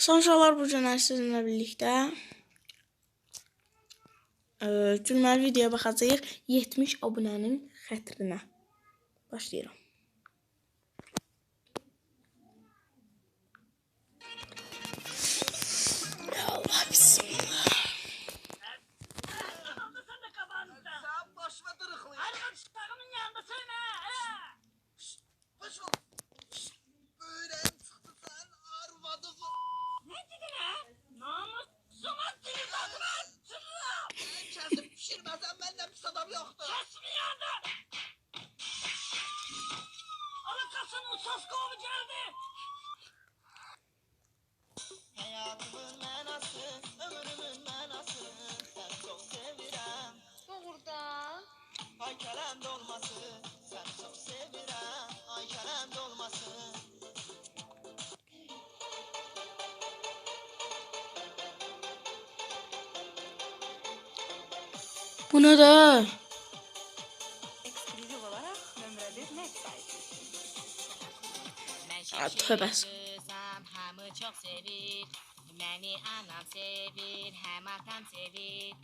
Son şolar bu günlər sizinlə birlikdə gülməli videoya baxacağıq 70 abunənin xətrinə. Başlayıram. Allah bismillah. Bu ne de? Tövbe. Məni anam sevir, həm atam sevir.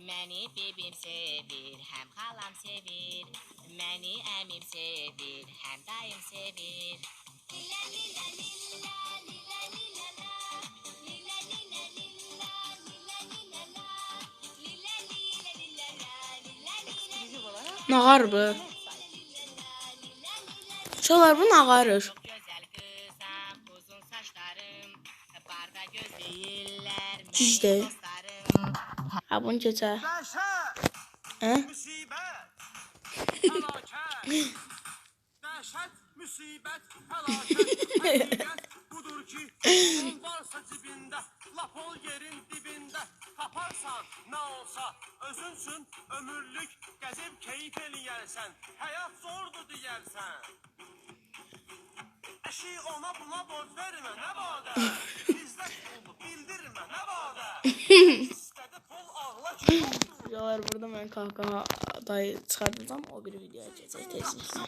Məni bibim sevir, həm xalam sevir. Məni əmim sevir, həm dayım sevir. Lilə lilə lilə, lilə lilə la. Lilə lilə lilə, lilə lilə la. Lilə lilə lilə la, lilə lilə lilə. Nağar bu. Şolar bu nağarır. Cüzde. Ha bunu geçer. He? Müsibət, fəlakət, həqiqət budur ki, onun varsa cibində, lap ol yerin dibində, taparsan, nə olsa, özün üçün ömürlük gəzib keyif eləyərsən, həyat zordur deyərsən. Əşi ona buna borc vermə, nə badə, bizdə bildirmə, nə badə, istədi pul ağla ki, Videolar burada ben kahkaha dayı çıkartacağım, o bir videoya geçecek tezlikle.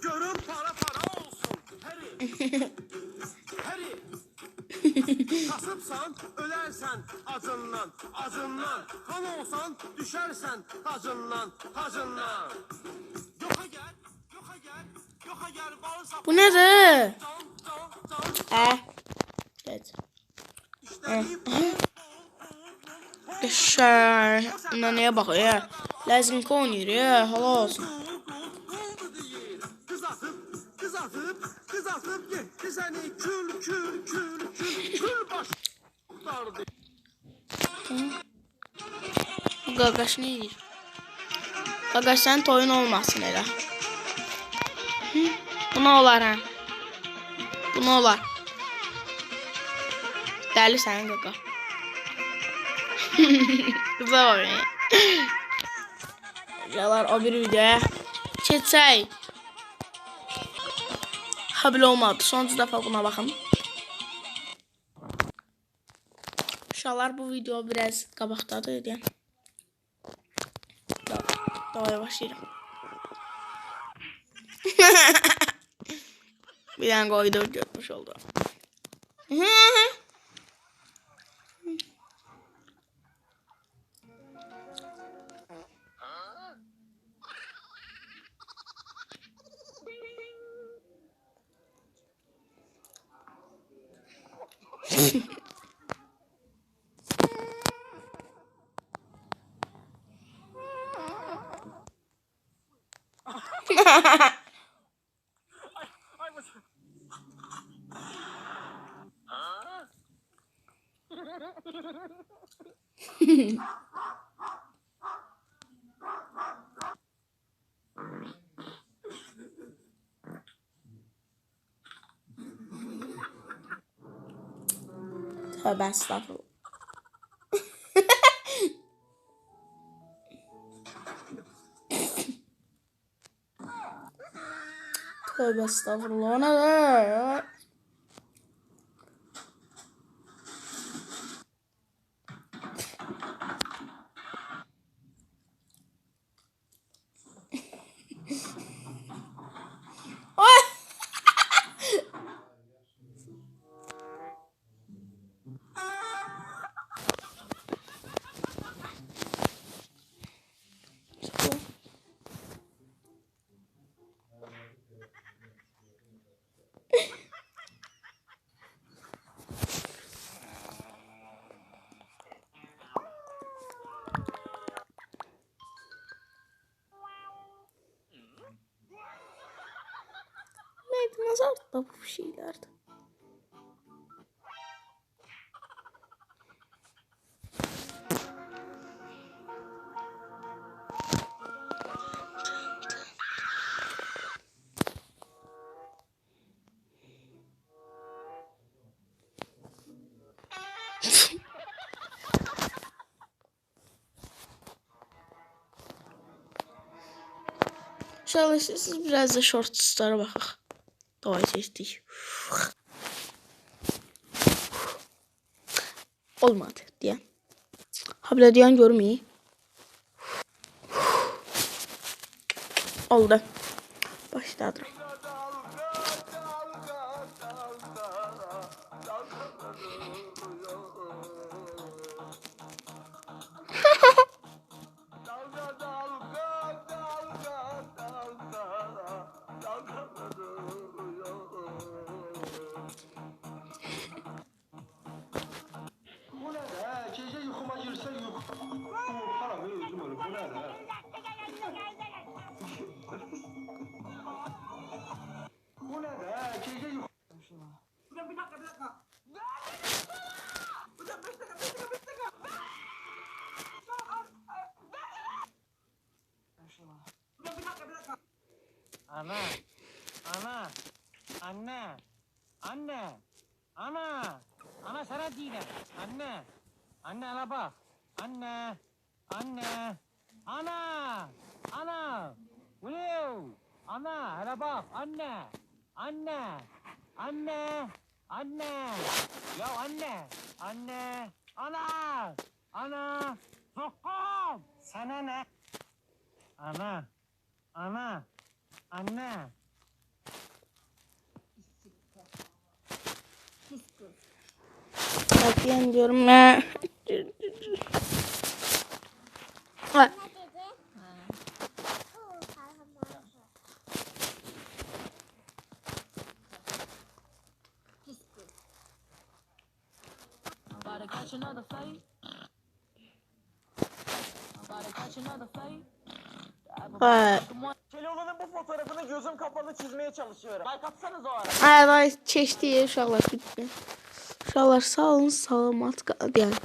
görün para olsun, Harry. Kasıbsan, ölərsən acından, acından. Kan olsan, düşərsən tacından, tacından. Yoxa gəl, varsa... Bu nedir? Geç. Eşşər. Buna neye bakıyor ya? Lazım konuyor ya, hala olsun. Kızartıp gitti seni kül baş kurtardı. Bu gagaş neydir? Gagaş sen toyun olmasın hele. Buna olar ha. Buna olar. Deli sen gaga. Kıza bak ya. Yalar o bir videoya geçsək. Ha bile olmadı. Sonuncu defa buna bakın. Uşaqlar bu video biraz qabaqdadır deyən. Davaya başlayırım. Bir dənə qoydu görmüş oldu. Tövbe estağfurullah. Tövbe estağfurullah. O ne ya? da bu şeylerdi. İnşallah siz biraz da shortslara bakaq. Davay seçdik. Olmadı diye. Habla diyen görmeyi. Oldu. Başladım. Bu ne de? Gece yuxuma girsə yuxu. Qorxaram özüm ölüm. Bu ne de? Bu ne de? Gece yuxu. Ana, ana, anne, anne, ana, ana sana diyeceğim, anne, anne ana bak, anne, anne, ana, ana, uyu, ana, hele bak, anne, anne, anne, anne, ya anne, anne, ana, ana, sokum, sana ne? Ana, ana. Anne. Bak diyen diyorum ben. Ha. About to catch another fight. About to catch another fight. Ha. Keloğlan'ın bu fotoğrafını gözüm kapalı çizmeye çalışıyorum. Like atsanız o ara. Ay çeşdi uşaqlar bitti. Uşaqlar sağ olun, salamat qalın. Yəni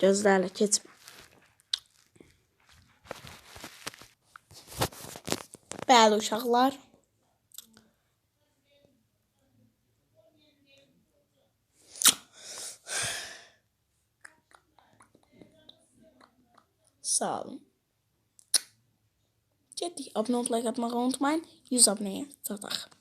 gözlərlə keçmə. Bəli uşaqlar. Sağ olun. Getdik. Abunə olub like atmağı unutmayın. 100 abunəyə çataq.